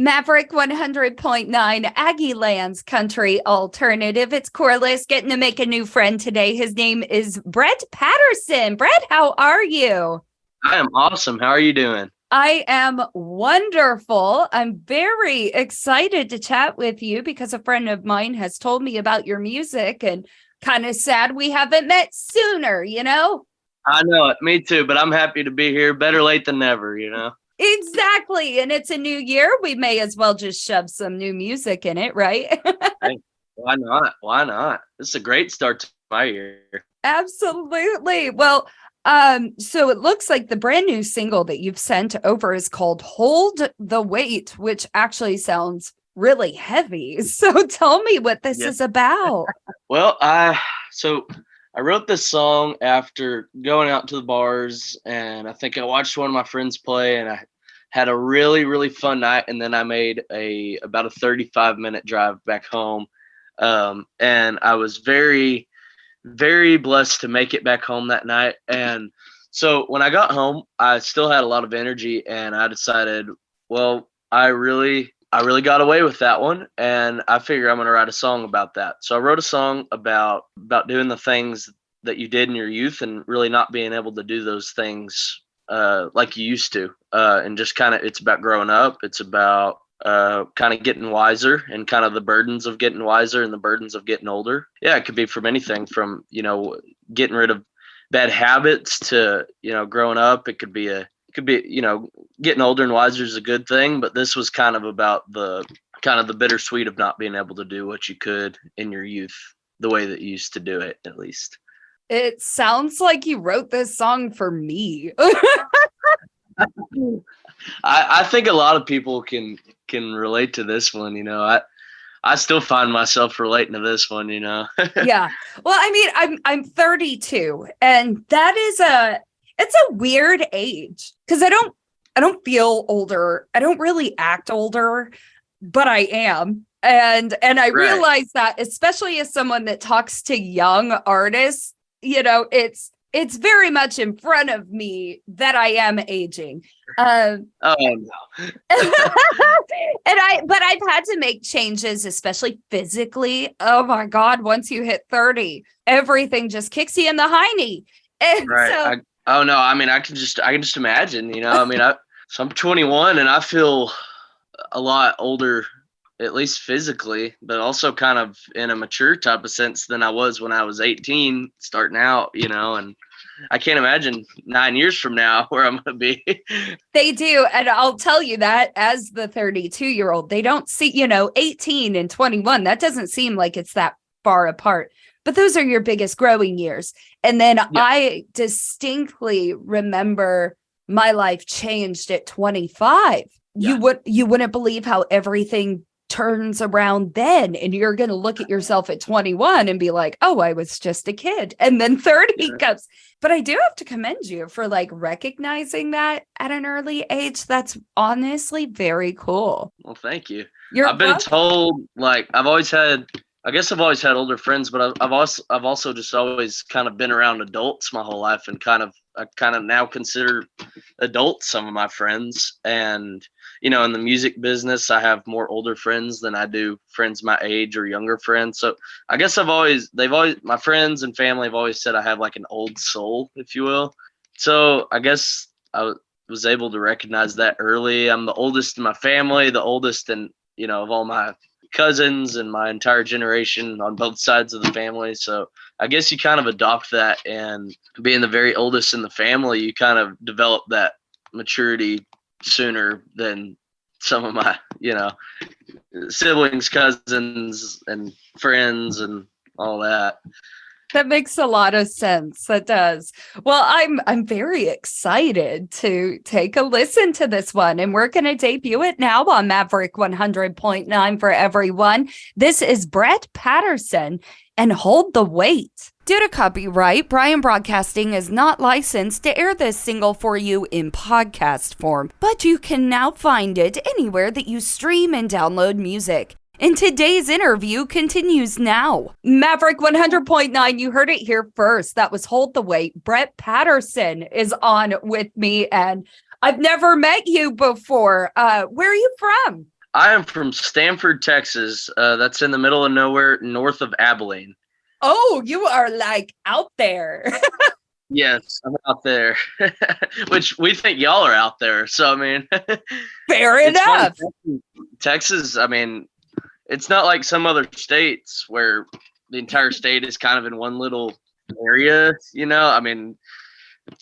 Maverick 100.9 Aggie Land's country alternative. It's Corliss getting to make a new friend today. His name is Brett Patterson. Brett, how are you? I am awesome. How are you doing? I am wonderful. I'm very excited to chat with you because a friend of mine has told me about your music and kind of sad we haven't met sooner, you know? I know it. Me too, but I'm happy to be here. Better late than never, you know? Exactly. And it's a new year. We may as well just shove some new music in it, right? Hey, why not? Why not? This is a great start to my year. Absolutely. Well, so it looks like the brand new single that you've sent over is called Hold the Weight, which actually sounds really heavy. So tell me what this is about. Well, I wrote this song after going out to the bars, and I think I watched one of my friends play, and I had a really, really fun night. And then I made about a 35-minute drive back home. And I was very, very blessed to make it back home that night. And so when I got home, I still had a lot of energy, and I decided, well, I really got away with that one, and I figure I'm going to write a song about that. So I wrote a song about doing the things that you did in your youth and really not being able to do those things like you used to. And just kind of, it's about growing up. It's about kind of getting wiser and kind of the burdens of getting wiser and the burdens of getting older. Yeah, it could be from anything from, getting rid of bad habits to, growing up. It could be getting older and wiser is a good thing, but this was kind of about the bittersweet of not being able to do what you could in your youth, the way that you used to do it, at least. It sounds like you wrote this song for me. I think a lot of people can relate to this one. I still find myself relating to this one, Yeah. Well, I mean, I'm 32, and that is it's a weird age because I don't feel older. I don't really act older, but I am. And I realize that, especially as someone that talks to young artists, it's very much in front of me that I am aging. Oh no. But I've had to make changes, especially physically. Oh my God, once you hit 30, everything just kicks you in the hiney. And right. Oh no, I mean, I can just imagine, so I'm 21 and I feel a lot older, at least physically, but also kind of in a mature type of sense than I was when I was 18 starting out, and I can't imagine 9 years from now where I'm going to be. They do. And I'll tell you that as the 32-year-old, they don't see, 18 and 21. That doesn't seem like it's that far apart. But those are your biggest growing years. And then I distinctly remember my life changed at 25. Yeah. You wouldn't believe how everything turns around then. And you're going to look at yourself at 21 and be like, oh, I was just a kid. And then 30 comes. But I do have to commend you for recognizing that at an early age. That's honestly very cool. Well, thank you. I've been told, I've always had older friends, but I've also just always kind of been around adults my whole life, and I kind of now consider adults some of my friends. And in the music business, I have more older friends than I do friends my age or younger friends. So I guess my friends and family have always said I have an old soul, if you will. So I guess I was able to recognize that early. I'm the oldest in my family, the oldest of all my cousins and my entire generation on both sides of the family. So I guess you kind of adopt that, and being the very oldest in the family, you kind of develop that maturity sooner than some of my, siblings, cousins, and friends and all that. That makes a lot of sense. That does. Well, I'm very excited to take a listen to this one, and we're going to debut it now on Maverick 100.9 for everyone. This is Brett Patterson and Hold the Weight. Due to copyright, Brian Broadcasting is not licensed to air this single for you in podcast form, but you can now find it anywhere that you stream and download music. And today's interview continues now. Maverick 100.9, you heard it here first. That was Hold the Weight. Brett Patterson is on with me, and I've never met you before. Where are you from? I am from Stamford, Texas. That's in the middle of nowhere, north of Abilene. Oh, you are like out there. Yes, I'm out there, which we think y'all are out there. So I mean, Fair it's funny. enough. Texas, I mean, it's not like some other states where the entire state is kind of in one little area. I mean,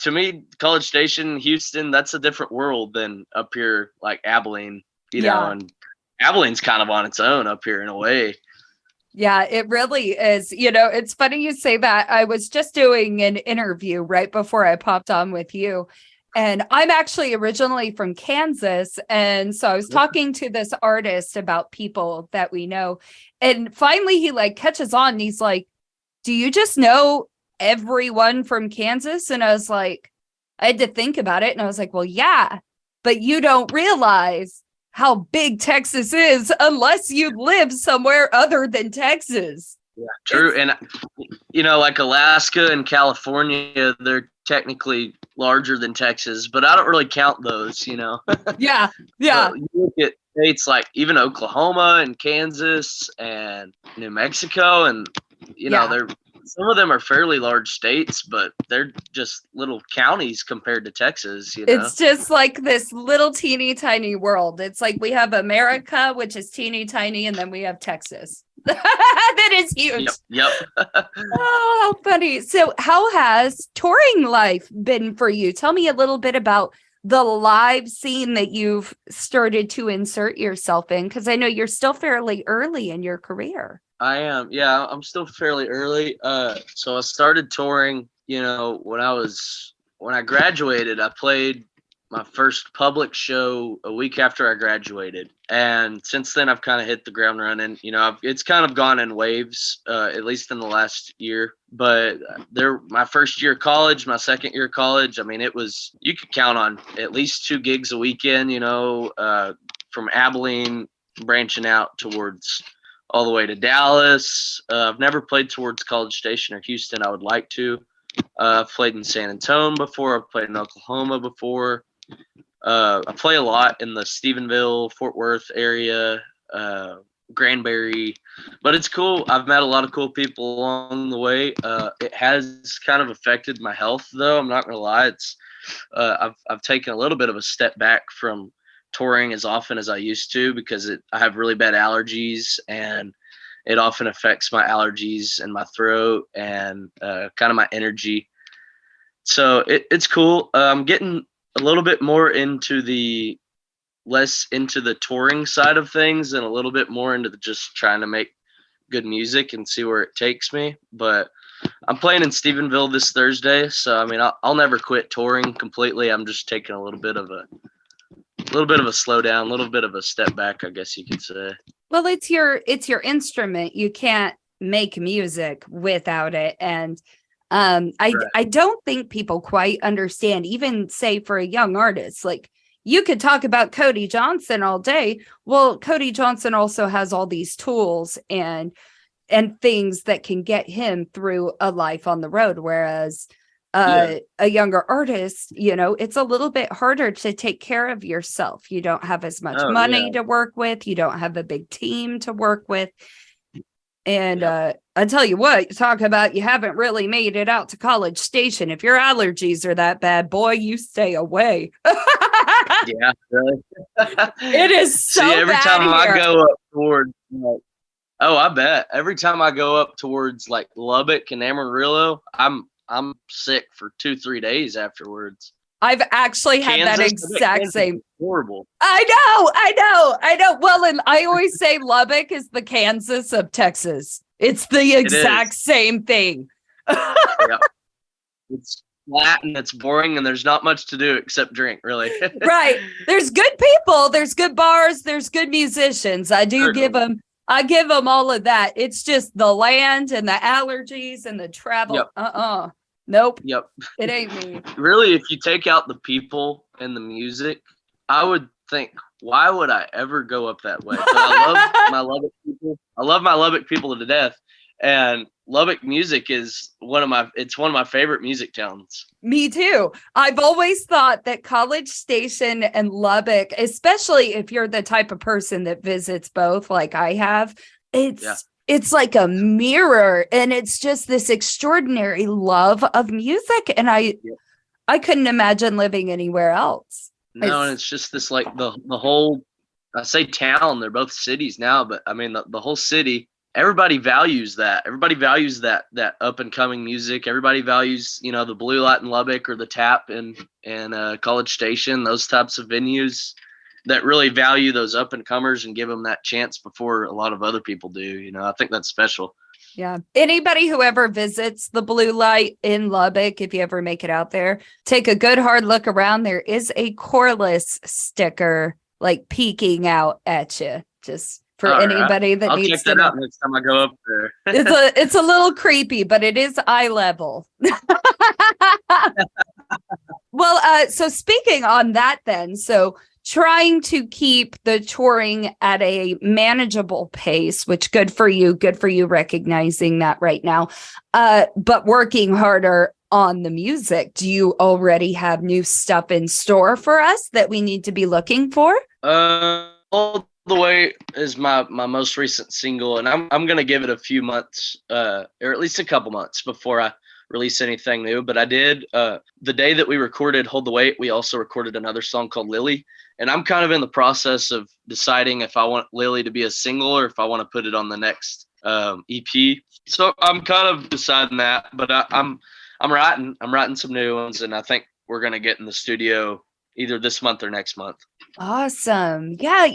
to me, College Station, Houston, that's a different world than up here, like Abilene. Yeah. And Abilene's kind of on its own up here in a way. Yeah, it really is. It's funny you say that. I was just doing an interview right before I popped on with you. And I'm actually originally from Kansas. And so I was talking to this artist about people that we know. And finally he like catches on and he's like, "Do you just know everyone from Kansas?" And I was like, I had to think about it. And I was like, well, yeah, but you don't realize how big Texas is unless you live somewhere other than Texas. Yeah, true. And, like Alaska and California, they're technically larger than Texas, but I don't really count those, Yeah. Yeah. You look at states like even Oklahoma and Kansas and New Mexico, and, they're some of them are fairly large states, but they're just little counties compared to Texas, It's just like this little teeny tiny world. It's like we have America, which is teeny tiny, and then we have Texas. That is huge. Yep. Oh, how funny. So how has touring life been for you? Tell me a little bit about the live scene that you've started to insert yourself in, because I know you're still fairly early in your career. I am. Yeah, I'm still fairly early. So I started touring, when I graduated. I played my first public show a week after I graduated. And since then I've kind of hit the ground running. It's kind of gone in waves, at least in the last year. But my first year of college, my second year of college, I mean, you could count on at least 2 gigs a weekend, from Abilene branching out towards all the way to Dallas. I've never played towards College Station or Houston. I would like to. I've played in San Antonio before. I've played in Oklahoma before. I play a lot in the Stephenville, Fort Worth area, Granbury, but it's cool. I've met a lot of cool people along the way. It has kind of affected my health, though. I'm not gonna lie. I've taken a little bit of a step back from touring as often as I used to because I have really bad allergies, and it often affects my allergies and my throat and kind of my energy. So it's cool. I'm getting a little bit more less into the touring side of things and a little bit more into just trying to make good music and see where it takes me. But I'm playing in Stephenville this Thursday, so I mean I'll never quit touring completely. I'm just taking a little bit of a slowdown, a little bit of a step back, I guess you could say. Well, it's your instrument. You can't make music without it. And I don't think people quite understand, even say for a young artist, like you could talk about Cody Johnson all day. Well, Cody Johnson also has all these tools and things that can get him through a life on the road. Whereas a younger artist, it's a little bit harder to take care of yourself. You don't have as much money to work with. You don't have a big team to work with. And I tell you what, you talk about you haven't really made it out to College Station. If your allergies are that bad, boy, you stay away. Yeah, really. It is so See, every bad time here. I go up towards, I bet every time I go up towards like Lubbock and Amarillo, I'm sick for 2-3 days afterwards. I've actually had that exact same. Horrible. I know. Well, and I always say Lubbock is the Kansas of Texas. It's the exact same thing. Yeah. It's flat and it's boring and there's not much to do except drink, really. Right. There's good people. There's good bars. There's good musicians. I give them all of that. It's just the land and the allergies and the travel. Yep. Nope. Yep. It ain't me. Really, if you take out the people and the music, I would think, why would I ever go up that way? But I love my Lubbock people. I love my Lubbock people to death. And Lubbock music is one of my favorite music towns. Me too. I've always thought that College Station and Lubbock, especially if you're the type of person that visits both like I have, it's like a mirror, and it's just this extraordinary love of music, and I couldn't imagine living anywhere else. No, and it's just this like the whole, I say town, they're both cities now, but I mean the whole city, everybody values that. Everybody values that up and coming music. Everybody values, the Blue Light in Lubbock or the Tap in College Station, those types of venues that really value those up and comers and give them that chance before a lot of other people do. I think that's special. Yeah. Anybody who ever visits the Blue Light in Lubbock, if you ever make it out there, take a good hard look around. There is a Corliss sticker like peeking out at you, just for anybody that I'll needs check to that out next time I go up there. It's a little creepy, but it is eye level. Well, so speaking on that then, so trying to keep the touring at a manageable pace, which good for you recognizing that right now, but working harder on the music. Do you already have new stuff in store for us that we need to be looking for? All the Way is my most recent single, and I'm gonna give it a few months, or at least a couple months before I release anything new. But I did, the day that we recorded Hold the Weight, we also recorded another song called Lily, and I'm kind of in the process of deciding if I want Lily to be a single or if I want to put it on the next EP. So I'm kind of deciding that, but I'm writing some new ones, and I think we're gonna get in the studio either this month or next month. Awesome. Yeah,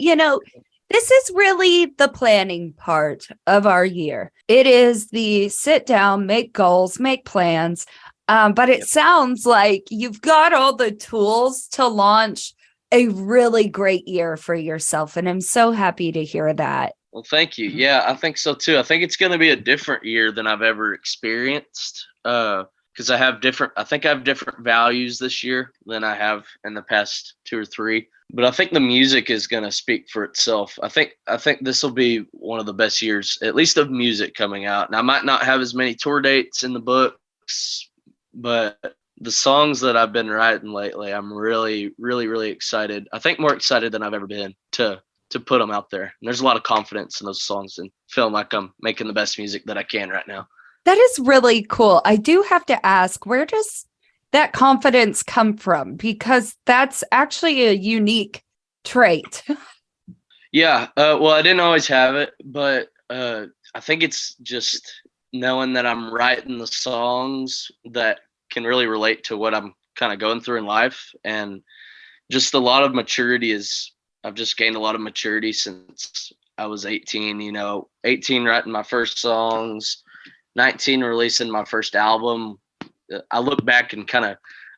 this is really the planning part of our year. It is the sit down, make goals, make plans. But it sounds like you've got all the tools to launch a really great year for yourself. And I'm so happy to hear that. Well, thank you. Yeah, I think so too. I think it's going to be a different year than I've ever experienced. Because I have different values this year than I have in the past 2 or 3. But I think the music is going to speak for itself. I think this will be one of the best years, at least of music coming out. And I might not have as many tour dates in the books, but the songs that I've been writing lately, I'm really, really, really excited. I think more excited than I've ever been to put them out there. And there's a lot of confidence in those songs and feeling like I'm making the best music that I can right now. That is really cool. I do have to ask, where does that confidence come from? Because that's actually a unique trait. Yeah. Well, I didn't always have it, but I think it's just knowing that I'm writing the songs that can really relate to what I'm kind of going through in life. And just a lot of maturity I've just gained a lot of maturity since I was 18, 18 writing my first songs, 19 releasing my first album. I look back and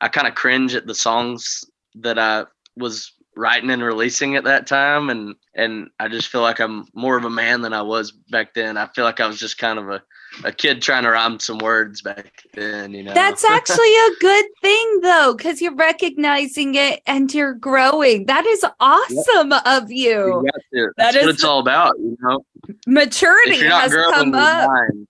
I kind of cringe at the songs that I was writing and releasing at that time, and I just feel like I'm more of a man than I was back then. I feel like I was just kind of a kid trying to rhyme some words back then, That's actually a good thing though, because you're recognizing it and you're growing. That is awesome of you. That's what it's all about, Maturity has come up. Mind,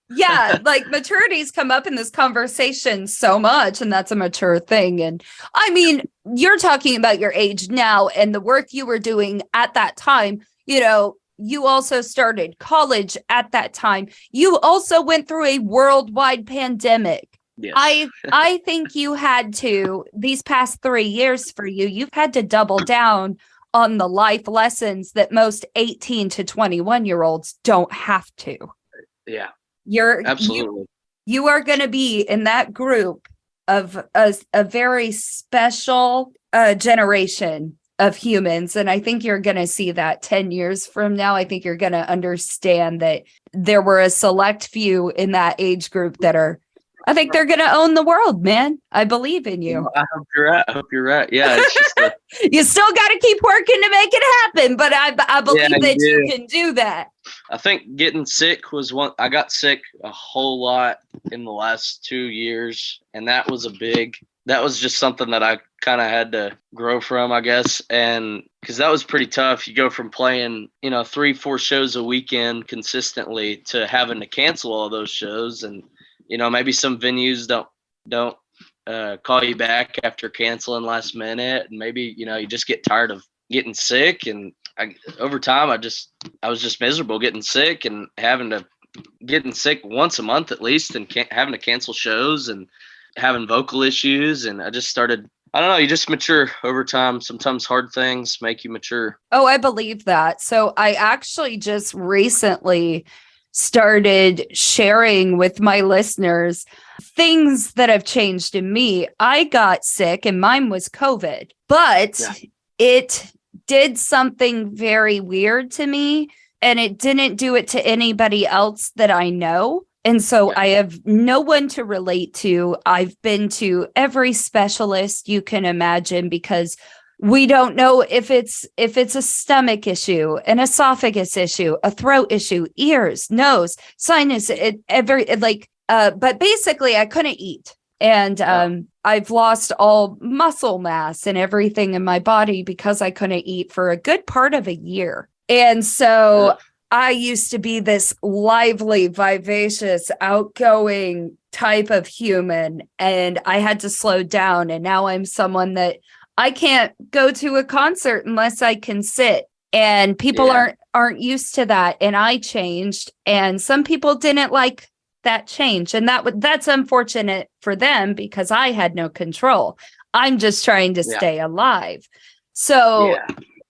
Yeah, like maturity's come up in this conversation so much, and that's a mature thing. And I mean, you're talking about your age now and the work you were doing at that time. You also started college at that time. You also went through a worldwide pandemic. Yes. I think you had to, these past 3 years for you, you've had to double down on the life lessons that most 18 to 21-year-olds don't have to. Yeah. Absolutely. You are going to be in that group of a very special generation of humans. And I think you're going to see that 10 years from now. I think you're going to understand that there were a select few in that age group I think they're going to own the world, man. I believe in you. I hope you're right. Yeah. It's just you still got to keep working to make it happen, but I believe that you can do that. I think getting sick was one. I got sick a whole lot in the last 2 years, and that was a big that was just something that I kind of had to grow from, I guess. And because that was pretty tough. You go from playing, 3-4 shows a weekend consistently to having to cancel all those shows. And, maybe some venues don't call you back after canceling last minute. And maybe, you just get tired of getting sick. And over time, I was just miserable getting sick and getting sick once a month at least, and having to cancel shows and having vocal issues. And I just started, I don't know, you just mature over time. Sometimes hard things make you mature. Oh, I believe that. So I actually just recently started sharing with my listeners things that have changed in me. I got sick and mine was COVID, but it did something very weird to me, and it didn't do it to anybody else that I know. And so I have no one to relate to. I've been to every specialist you can imagine, because we don't know if it's a stomach issue, an esophagus issue, a throat issue, ears, nose, sinus, but basically I couldn't eat. And I've lost all muscle mass and everything in my body because I couldn't eat for a good part of a year. And so I used to be this lively, vivacious, outgoing type of human, and I had to slow down. And now I'm someone that I can't go to a concert unless I can sit. And people aren't used to that. And I changed, and some people didn't like that change. And that's unfortunate for them, because I had no control. I'm just trying to stay alive. So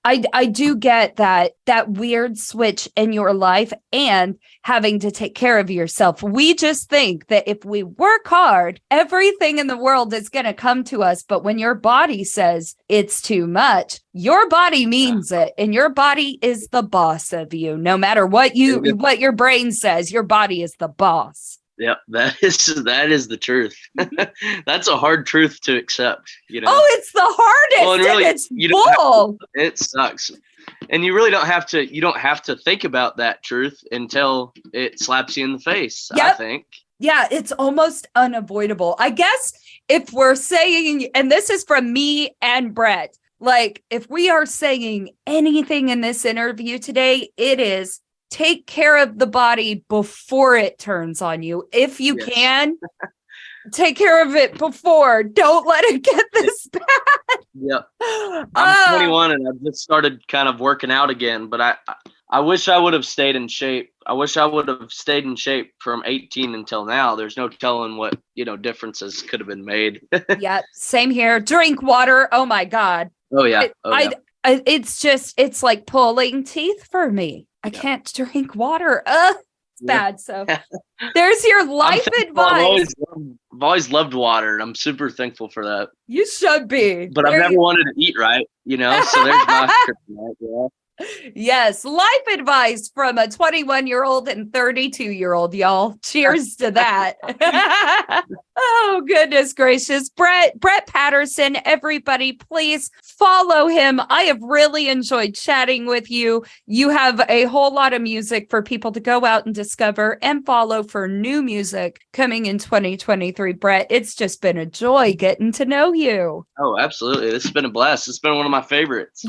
I do get that weird switch in your life and having to take care of yourself. We just think that if we work hard, everything in the world is going to come to us. But when your body says it's too much, your body means it. And your body is the boss of you. No matter what your brain says, your body is the boss. Yep, that is the truth. That's a hard truth to accept, Oh, it's the hardest. Well, and really, it's bull. It sucks. And you really don't have to think about that truth until it slaps you in the face, I think. Yeah, it's almost unavoidable. I guess if we're saying, and this is from me and Brett, like if we are saying anything in this interview today, it is take care of the body before it turns on you. If you can, take care of it before. Don't let it get this bad. Yep. I'm 21 and I've just started kind of working out again, but I wish I would have stayed in shape. I wish I would have stayed in shape from 18 until now. There's no telling what, differences could have been made. Yeah, same here. Drink water. Oh my God. Oh yeah. It's like pulling teeth for me. I can't drink water. It's bad. So there's your life advice. I've always loved water, and I'm super thankful for that. You should be. But I've never wanted to eat right, so there's my kryptonite. Yes, life advice from a 21-year-old and 32-year-old, y'all. Cheers to that. Oh, goodness gracious. Brett Patterson, everybody, please follow him. I have really enjoyed chatting with you. You have a whole lot of music for people to go out and discover and follow for new music coming in 2023. Brett, it's just been a joy getting to know you. Oh, absolutely. This has been a blast. It's been one of my favorites.